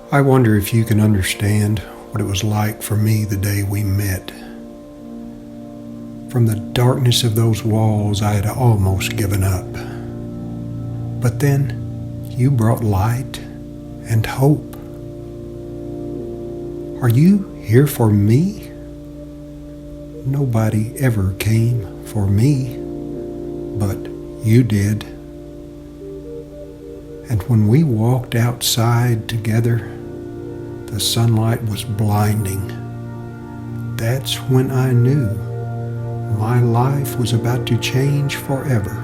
I wonder if you can understand what it was like for me the day we met. From the darkness of those walls, I had almost given up. But then you brought light and hope. Are you here for me? Nobody ever came for me, but you did. And when we walked outside together, the sunlight was blinding. That's when I knew my life was about to change forever.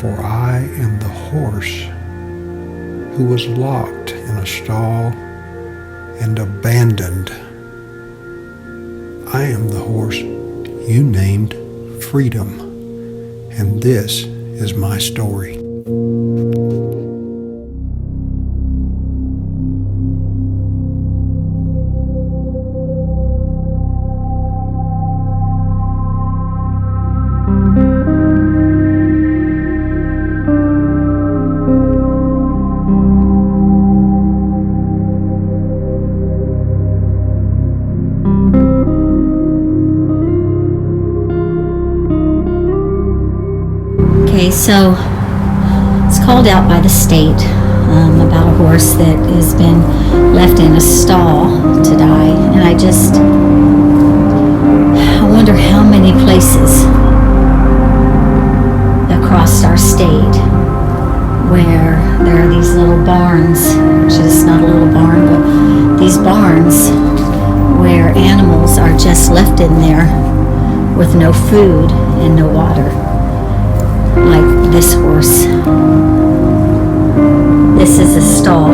For I am the horse who was locked in a stall and abandoned. I am the horse you named Freedom, and this is my story. Okay, so it's called out by the state about a horse that has been left in a stall to die, and I wonder how many places across our state where there are these little barns, actually it's not a little barn, but these barns where animals are just left in there with no food and no water. Like this horse. This is a stall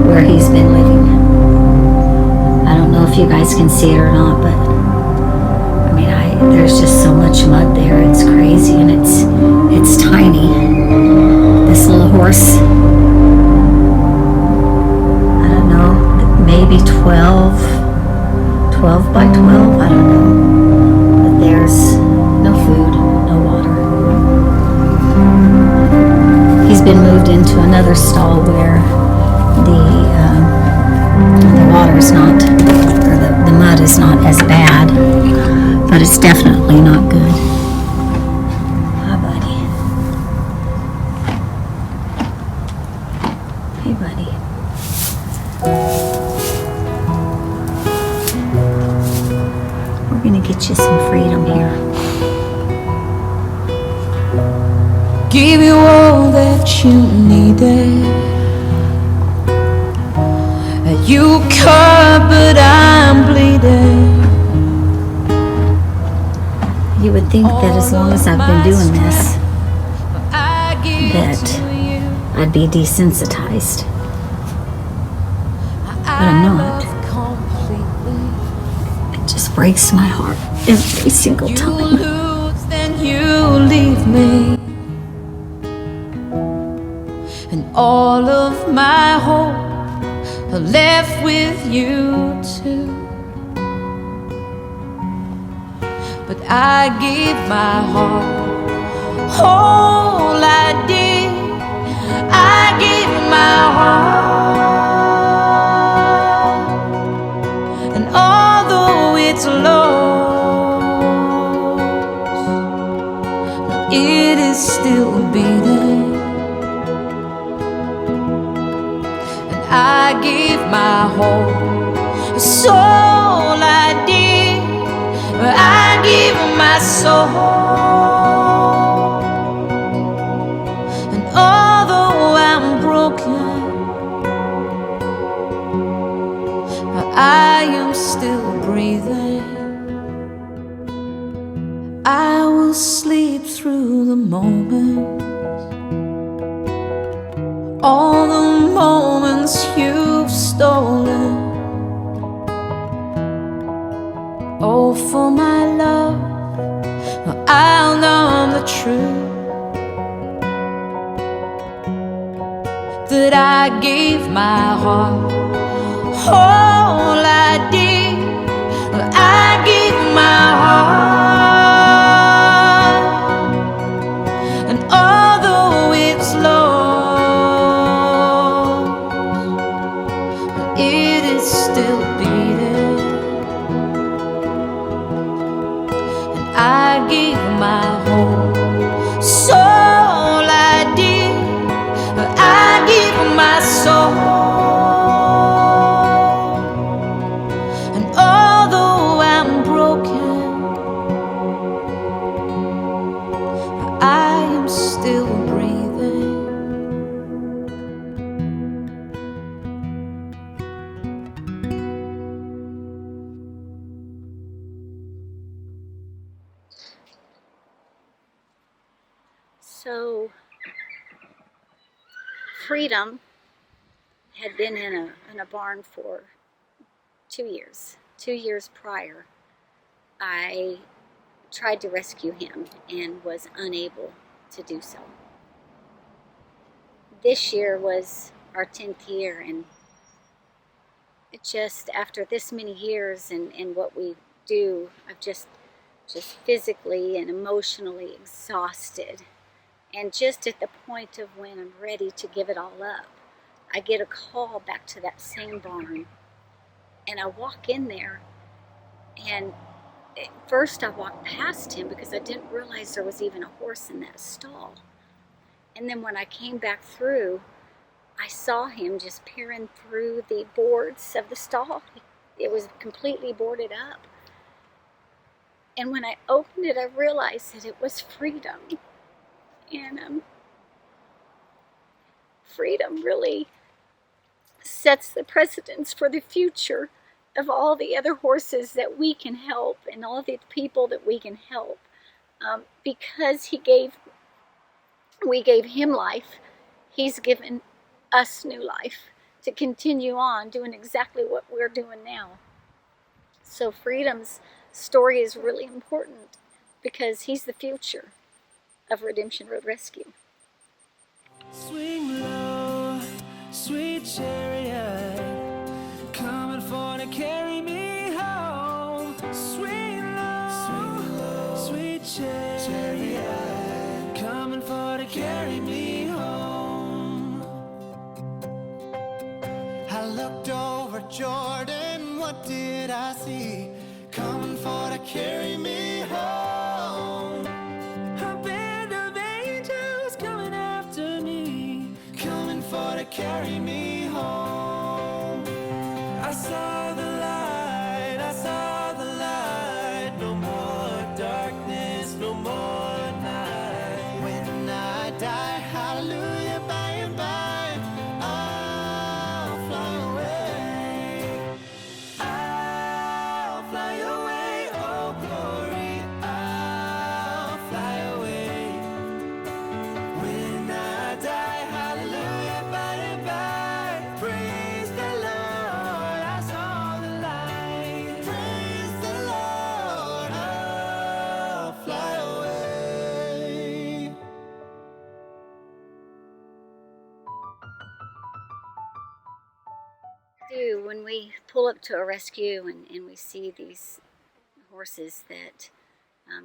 where he's been living. I don't know if you guys can see it or not, but I mean, there's just so much mud there. It's crazy, and it's tiny. This little horse, I don't know, maybe 12 by 12, I don't know. But there's no food, no water. He's been moved into another stall where the water's not, or the mud is not as bad, but it's definitely not good. Hi, buddy. Hey, buddy. We're gonna get you some freedom here. Give you all that you needed. You cut, but I'm bleeding. You would think that as long as I've been doing this, that I'd be desensitized. But I'm not. It just breaks my heart every single time. You lose, then you leave me. And all of my hope are left with you too. But I give my heart, all I did, I give my heart. And although it's lost, it is still beating. I give my whole soul, I did. I give my soul. And although I'm broken, I am still breathing. I will sleep through the moments, all the moments you've stolen. Oh, for my love, I'll know the truth, that I gave my heart, all I did, I gave my heart. And although it's lost, I gave my whole soul. I did. I give my soul. And although I'm broken, I am still breathing. So, Freedom had been in a barn for 2 years. 2 years prior, I tried to rescue him and was unable to do so. This year was our 10th year, and just after this many years and what we do, I've just physically and emotionally exhausted. And just at the point of when I'm ready to give it all up, I get a call back to that same barn. And I walk in there, and at first I walked past him because I didn't realize there was even a horse in that stall. And then when I came back through, I saw him just peering through the boards of the stall. It was completely boarded up. And when I opened it, I realized that it was Freedom. And Freedom really sets the precedence for the future of all the other horses that we can help and all the people that we can help. Because we gave him life, he's given us new life to continue on doing exactly what we're doing now. So Freedom's story is really important because he's the future of Redemption Road Rescue. Swing low, sweet chariot, coming for to carry me home. Swing low, sweet chariot, coming for to carry me home. I looked over Jordan, what did I see? Coming for to carry me home. A band of angels coming after me, coming for to carry me home. I saw the light, I saw the light. No more darkness, no more night. When I die, hallelujah, by and by, I'll fly away. I'll fly away, oh glory, I'll fly away. When I die, hallelujah, by and by, praise the Lord, I saw the light. Praise the Lord, I'll fly away. When we pull up to a rescue and we see these horses that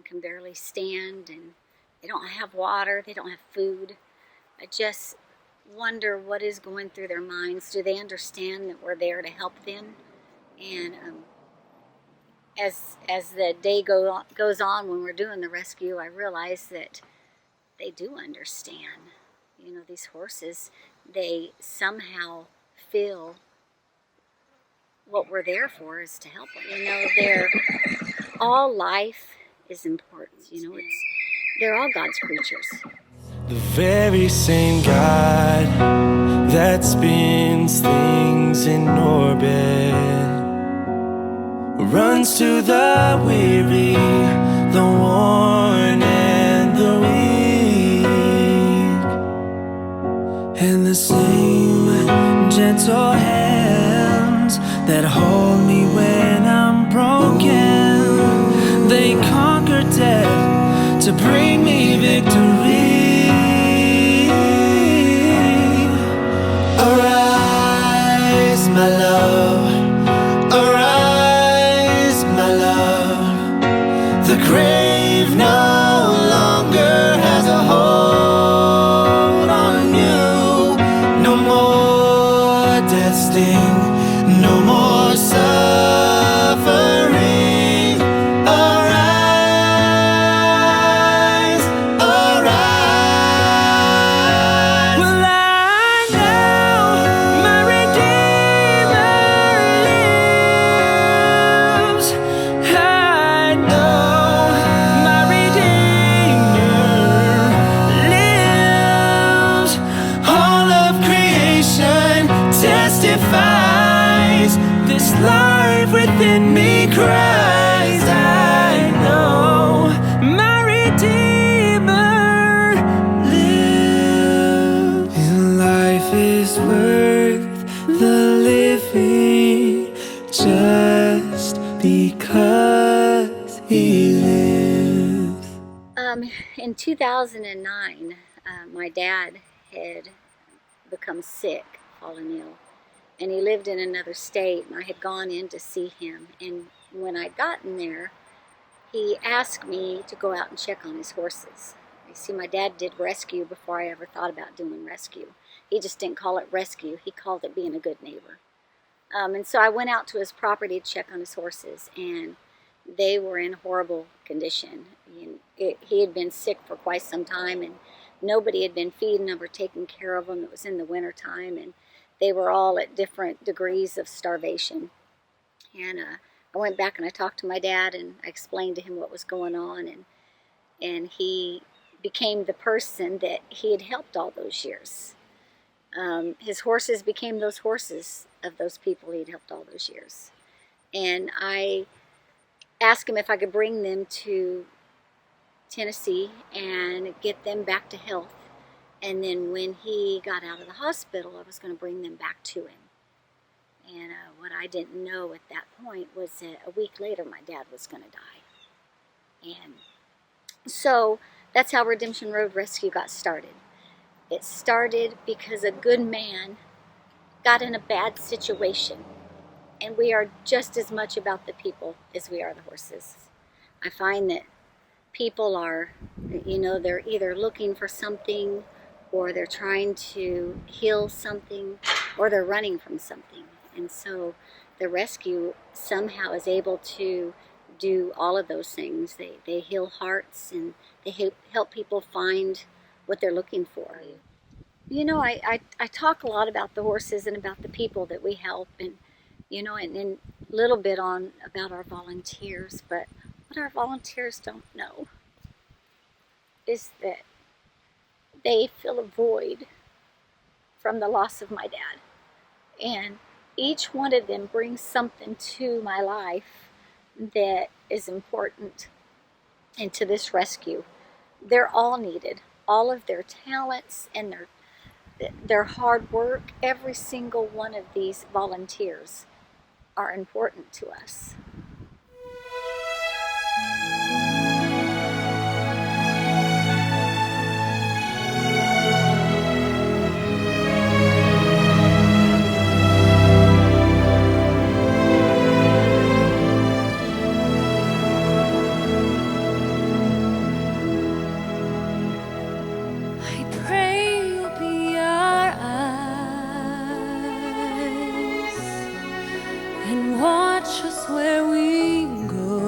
can barely stand and they don't have water, they don't have food, I just wonder what is going through their minds. Do they understand that we're there to help them? And as the day goes on when we're doing the rescue, I realize that they do understand. You know, these horses, they somehow feel what we're there for is to help them. You know, all life is important. You know, they're all God's creatures. The very same God that spins things in orbit runs to the weary, the worn, and the weak. And the same gentle hands that hold me when I'm broken, they conquer death to bring me victory. Arise, my love, arise, my love. The grave no longer has a hold on you. No more death sting, no more suffering. Arise, In 2009, my dad had become sick, fallen ill, and he lived in another state, and I had gone in to see him. And when I'd gotten there, he asked me to go out and check on his horses. You see, my dad did rescue before I ever thought about doing rescue. He just didn't call it rescue. He called it being a good neighbor. And so I went out to his property to check on his horses, and they were in horrible condition. He had been sick for quite some time, and nobody had been feeding them or taking care of them. It was in the winter time, and they were all at different degrees of starvation. And I went back and I talked to my dad, and I explained to him what was going on, and he became the person that he had helped all those years. His horses became those horses of those people he'd helped all those years. And I asked him if I could bring them to Tennessee and get them back to health. And then when he got out of the hospital, I was going to bring them back to him. And what I didn't know at that point was that a week later my dad was going to die. And so that's how Redemption Road Rescue got started. It started because a good man got in a bad situation. And we are just as much about the people as we are the horses. I find that people are, they're either looking for something, or they're trying to heal something, or they're running from something. And so the rescue somehow is able to do all of those things. They heal hearts, and they help people find what they're looking for. I talk a lot about the horses and about the people that we help, and a little bit about our volunteers. But what our volunteers don't know is that they fill a void from the loss of my dad. And each one of them brings something to my life that is important into this rescue. They're all needed. All of their talents and their hard work, every single one of these volunteers are important to us. Where we go,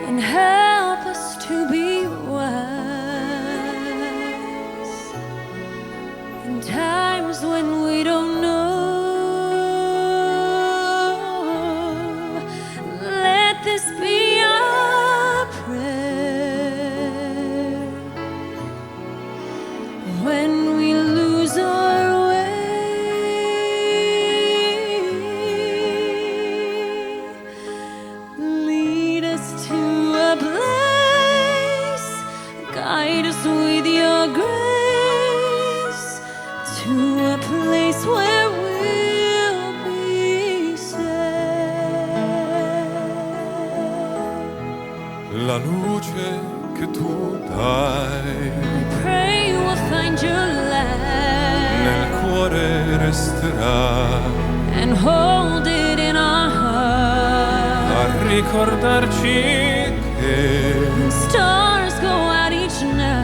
and help us to be wise in times when we don't know. Let this be our prayer when we lose our way. Guide us with your grace to a place where we'll be safe. La luce che tu dai, I pray we'll find your light nel cuore resterà, and hold it in our heart, a ricordarci che stars go out each night,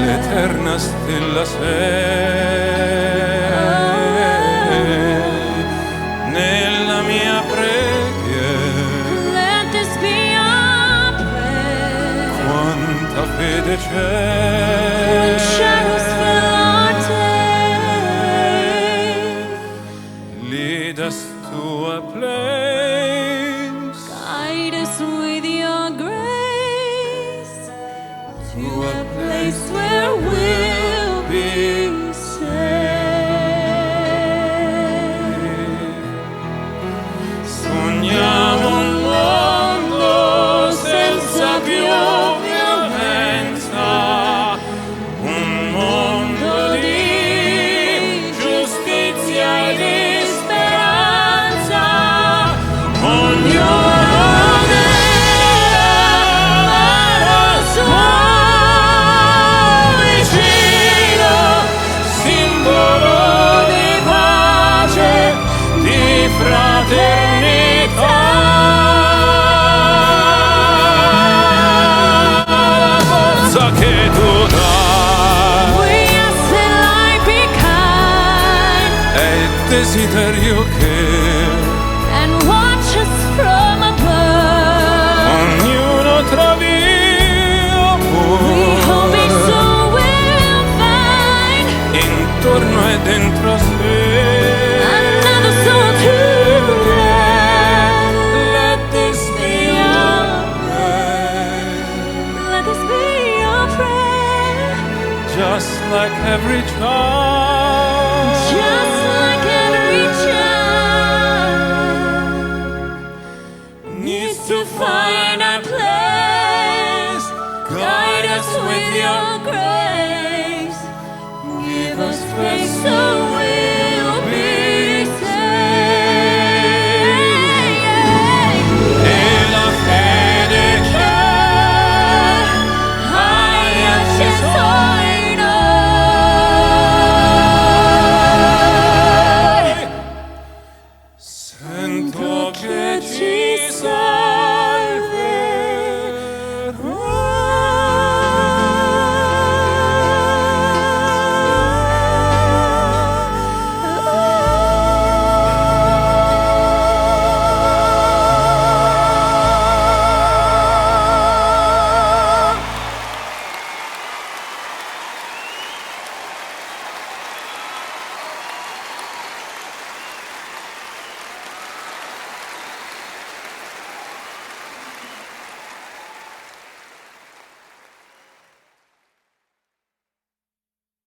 l'eterna stella sei. Nella mia preghiera, let this be our prayer. quanta fede When c'è, shadows fill our day, lead us to a place, guide us with your grace to a place where we'll be safe. sogniamo un mondo senza più violenza, un mondo di giustizia e di speranza. Ognuno desiderio che and watch us from above. ognuno trovi We hope amore it's so we'll find intorno e dentro sé. another soul to love. Let this be your prayer, Let this be your prayer. just like every child. Just like every child needs to find a place. Guide us with your grace. Give us faith so